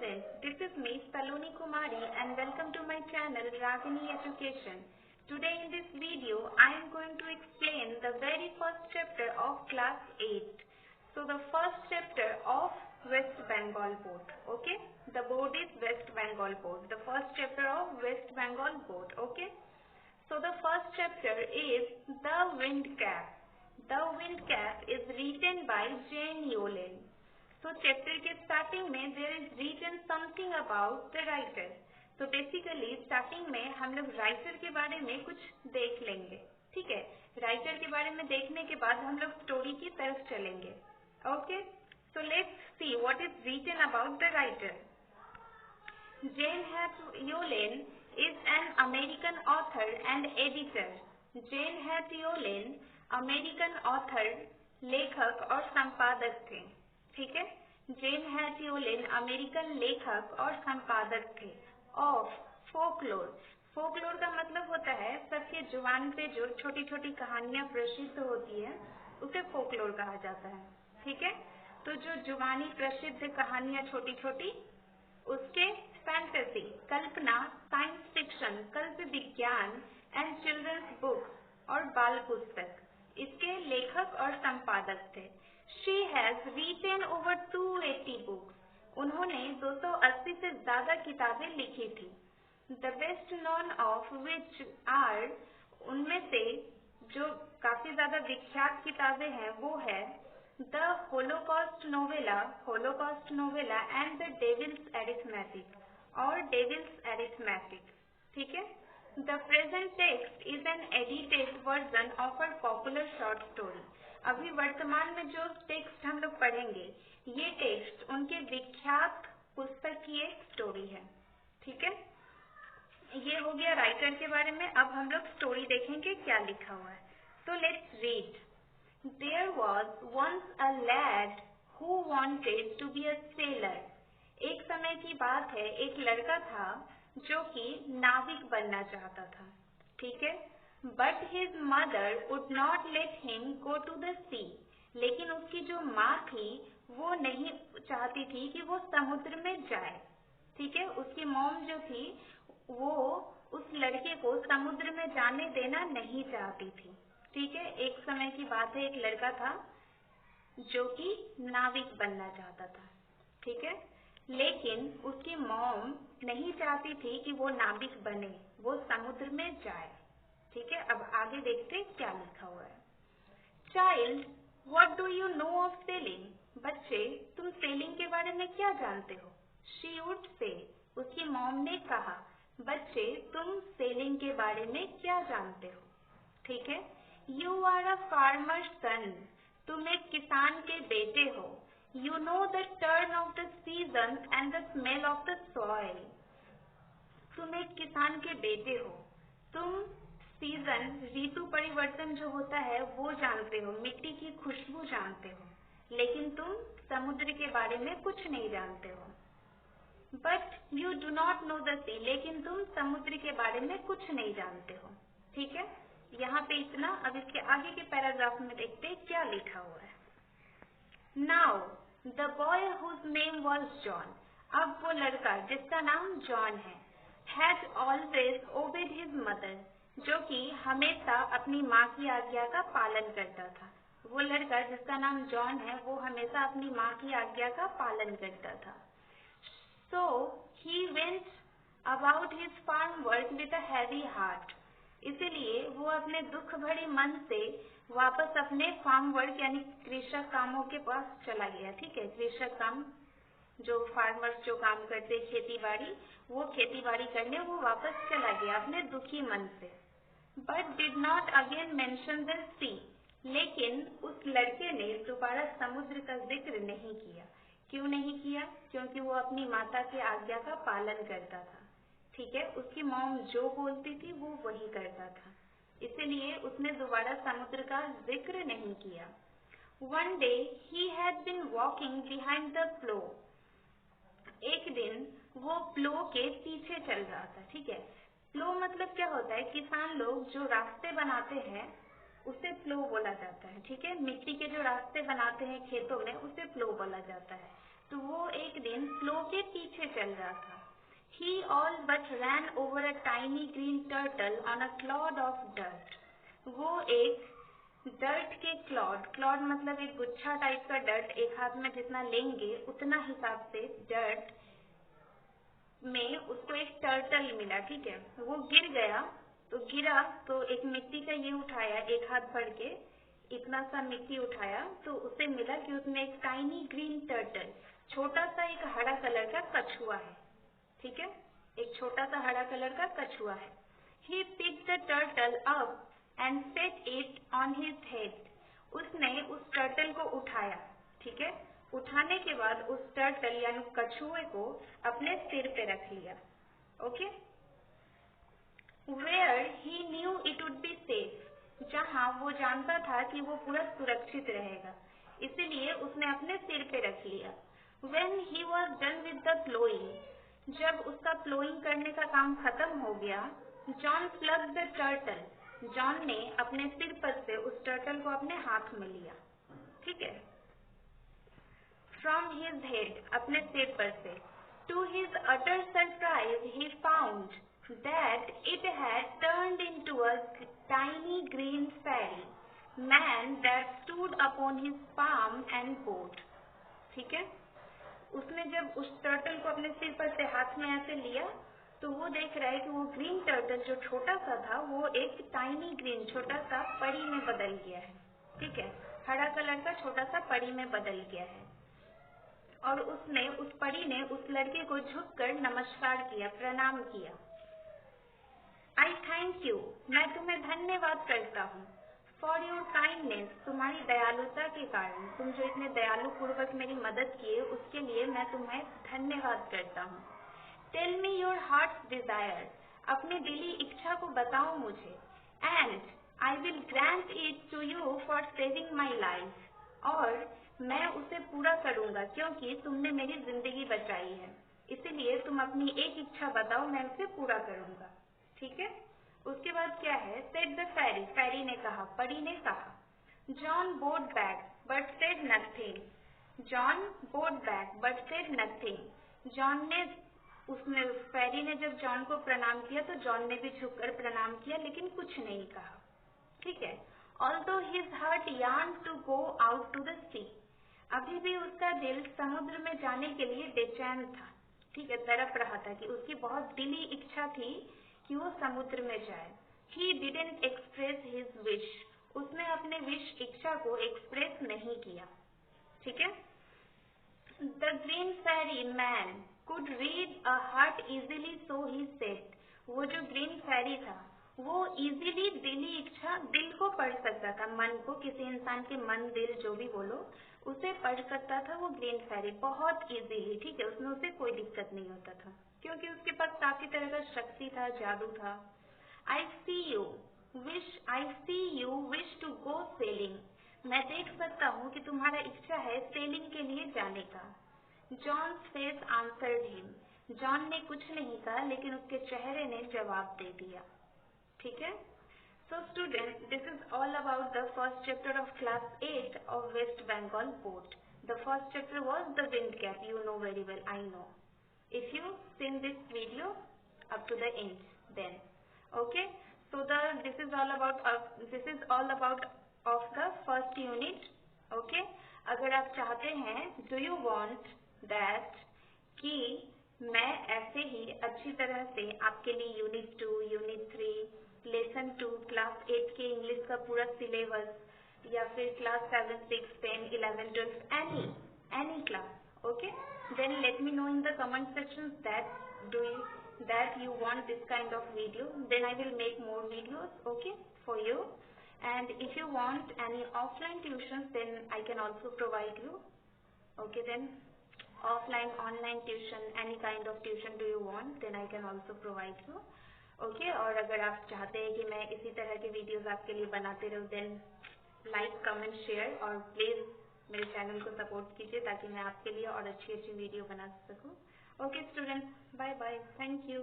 students, this is me Saloni Kumari and welcome to my channel Ragini Education. Today in this video I am going to explain the very first chapter of class 8. So the first chapter of West Bengal Board. Okay, the board is West Bengal Board. The first chapter of West Bengal Board. Okay, so the first chapter is The Wind Cap. The Wind Cap is written by Jane Yolen. So chapter के starting में there is written something about the writer. तो basically starting में हम लोग writer के बारे में कुछ देख लेंगे. ठीक है, राइटर के बारे में देखने के बाद हम लोग स्टोरी की तरफ चलेंगे. Okay, so let's see what is written about the writer. Jane Yolen is an American author and editor. Jane Yolen American author, लेखक और संपादक थे. ठीक है, जेन योलेन अमेरिकन लेखक और संपादक थे. Of folklore. फोकलोर का मतलब होता है सबके जुबान पे जो छोटी छोटी कहानियां प्रसिद्ध होती है उसे फोकलोर कहा जाता है. ठीक है, तो जो जुबानी प्रसिद्ध कहानियां छोटी छोटी उसके फैंटेसी, कल्पना, साइंस फिक्शन, कल्प विज्ञान एंड चिल्ड्रंस बुक्स और बाल पुस्तक, इसके लेखक और संपादक थे. She has written over 280 books. उन्होंने 280 से ज्यादा किताबें लिखी थी. The best known of which are, उनमें से जो काफी ज्यादा विख्यात किताबें हैं वो है The Holocaust Novella and the Devil's Arithmetic और Devil's Arithmetic. ठीक है, The present text is an edited version of a popular short story. अभी वर्तमान में जो टेक्स्ट हम लोग पढ़ेंगे ये टेक्स्ट उनके विख्यात पुस्तक की एक स्टोरी है. ठीक है, ये हो गया राइटर के बारे में. अब हम लोग स्टोरी देखेंगे क्या लिखा हुआ है. तो let's read. There was once a lad who wanted to be a sailor. एक समय की बात है, एक लड़का था जो कि नाविक बनना चाहता था. ठीक है, But his mother would not let him go to the sea. लेकिन उसकी जो माँ थी वो नहीं चाहती थी कि वो समुद्र में जाए. ठीक है, उसकी मॉम जो थी वो उस लड़के को समुद्र में जाने देना नहीं चाहती थी. ठीक है, एक समय की बात है, एक लड़का था जो कि नाविक बनना चाहता था. ठीक है, लेकिन उसकी मॉम नहीं चाहती थी कि वो नाविक बने, वो समुद्र में जाए. ठीक है, अब आगे देखते क्या लिखा हुआ है. Child, what do you know of selling. बच्चे, तुम सेलिंग के बारे में क्या जानते हो. शी वुड से, उसकी मॉम ने कहा, बच्चे तुम सेलिंग के बारे में क्या जानते हो. ठीक है, यू आर अ फार्मर सन. तुम एक किसान के बेटे हो. You know the turn off the season and the smell of the soil. तुम एक किसान के बेटे हो. तुम सीजन, ऋतु परिवर्तन जो होता है वो जानते हो, मिट्टी की खुशबू जानते हो, लेकिन तुम समुद्र के बारे में कुछ नहीं जानते हो. But you do not know the sea. लेकिन तुम समुद्र के बारे में कुछ नहीं जानते हो. ठीक है, यहाँ पे इतना. अब इसके आगे के पैराग्राफ में देखते हैं क्या लिखा हुआ है. Now the boy whose name was John. अब वो लड़का जिसका नाम जॉन है, had always obeyed his mother, जो कि हमेशा अपनी माँ की आज्ञा का पालन करता था. वो लड़का जिसका नाम जॉन है वो हमेशा अपनी माँ की आज्ञा का पालन करता था. So he went about his farm work with a heavy heart. इसीलिए वो अपने दुख भरे मन से वापस अपने फार्म वर्क यानी कृषक कामों के पास चला गया. ठीक है, कृषक काम जो फार्मर्स जो काम करते खेती बाड़ी, वो खेती बाड़ी करने वो वापस चला गया अपने दुखी मन से. But did not again mention the sea. लेकिन उस लड़के ने दोबारा समुद्र का जिक्र नहीं किया. क्यों नहीं किया? क्योंकि वो अपनी माता की आज्ञा का पालन करता था. ठीक है, उसकी मॉम जो बोलती थी वो वही करता था, इसलिए उसने दोबारा समुद्र का जिक्र नहीं किया. One day he had been walking behind the plough. एक दिन वो प्लो के पीछे चल रहा था. ठीक है, प्लो मतलब क्या होता है, किसान लोग जो रास्ते बनाते हैं उसे प्लो बोला जाता है. ठीक है, मिट्टी के जो रास्ते बनाते हैं खेतों में उसे प्लो बोला जाता है. तो वो एक दिन फ्लो के पीछे चल रहा था। He all but ran over a tiny green turtle on a clod of dirt. वो एक डर्ट के क्लॉड मतलब एक गुच्छा टाइप का डर्ट, एक हाथ में जितना लेंगे उतना हिसाब से डर्ट में उसको एक टर्टल मिला। ठीक है, वो गिरा तो एक मिट्टी का ये उठाया, एक हाथ भर के इतना सा मिट्टी उठाया तो उसे मिला कि उसमें एक टाइनी ग्रीन टर्टल, छोटा सा एक हरा कलर का कछुआ है। ठीक है, एक छोटा सा हरा कलर का कछुआ है। He picked the turtle up and set it on his head. उसने उस टर्टल को उठाया। ठीक है, उठाने के बाद उस टर्टल यानी कछुए को अपने सिर पे रख लिया। Okay, Where he knew it would be safe. जहाँ वो जानता था कि वो पूरा सुरक्षित रहेगा, इसीलिए उसने अपने सिर पे रख लिया। When he was done with the plowing, जब उसका प्लोइंग करने का काम खत्म हो गया, John plugged the turtle, John ने अपने सिर पर से उस टर्टल को अपने हाथ में लिया। ठीक है, फ्रॉम हिज हेड, अपने सिर पर से। To his utter surprise he found that it had turned into a tiny green fairy man that stood upon his palm and bowed. ठीक है, उसने जब उस टर्टल को अपने सिर पर से हाथ में ऐसे लिया तो वो देख रहा है कि वो ग्रीन टर्टल जो छोटा सा था वो एक टाइनी ग्रीन छोटा सा परी में बदल गया है। ठीक है, हरा कलर का छोटा सा परी में बदल गया है। और उस परी ने उस लड़के को झुककर नमस्कार किया, प्रणाम किया। आई थैंक यू, मैं तुम्हें धन्यवाद करता हूँ। फॉर योर काइंडनेस, तुम्हारी दयालुता के कारण, तुम जो इतने दयालु पूर्वक मेरी मदद किए उसके लिए मैं तुम्हें धन्यवाद करता हूँ। Tell me your heart's desire, अपने दिली इच्छा को बताओ मुझे। And I will grant it to you for saving my life, और मैं उसे पूरा करूंगा क्योंकि तुमने मेरी जिंदगी बचाई है, इसीलिए तुम अपनी एक इच्छा बताओ, मैं उसे पूरा करूंगा। ठीक है, उसके बाद क्या है, सेड द फेरी, फेरी ने कहा, परी ने कहा। John boat back but said nothing, John boat back but said nothing, John ने फेरी ने जब जॉन को प्रणाम किया तो जॉन ने भी झुककर प्रणाम किया लेकिन कुछ नहीं कहा। ठीक है, although his heart yearned to go out to the sea, अभी भी उसका दिल समुद्र में जाने के लिए बेचैन था। ठीक है, तड़प रहा था कि उसकी बहुत दिली इच्छा थी कि वो समुद्र में जाए। He didn't express his wish, उसने अपने विश इच्छा को एक्सप्रेस नहीं किया। ठीक है, The green fairy man could read a heart easily, so he said, वो जो ग्रीन फेरी था वो इजीली दिली इच्छा, दिल को पढ़ सकता था, मन को, किसी इंसान के मन दिल जो भी बोलो उसे पढ़ सकता था वो ग्रीन फेरी बहुत इजीली। ठीक है, उसमें उसे कोई दिक्कत नहीं होता था क्योंकि उसके पास काफी तरह का शक्ति था, जादू था। I see you wish to go sailing, मैं देख सकता हूँ कि तुम्हारा इच्छा है सेलिंग के लिए जाने का। John's face answered him, John ने कुछ नहीं कहा लेकिन उसके चेहरे ने जवाब दे दिया। ठीक है, so students, this is all about the first chapter of class 8 of West Bengal board. The first chapter was the wind gap, you know very well, I know. If you seen this video up to the end, then okay. So this is all about of the first unit. Okay. अगर आप चाहते हैं, do you want that कि मैं ऐसे ही अच्छी तरह से आपके लिए यूनिट 2, यूनिट 3, लेसन 2, क्लास 8 के इंग्लिश का पूरा सिलेबस, या फिर class 7, 6, 10, 11, 12, any class, okay? Then let me know in the comment section that you want this kind of video. Then I will make more videos, okay, for you. And if you want any offline tuitions, then I can also provide you. Okay, then offline, online tuition, any kind of tuition do you want, then I can also provide you. Okay, और अगर आप चाहते हैं कि मैं इसी तरह के वीडियोस आपके लिए बनाते रहूं, then लाइक, कमेंट, शेयर, और प्लीज मेरे चैनल को सपोर्ट कीजिए ताकि मैं आपके लिए और अच्छी वीडियो बना सकूं। Okay students, bye bye, thank you.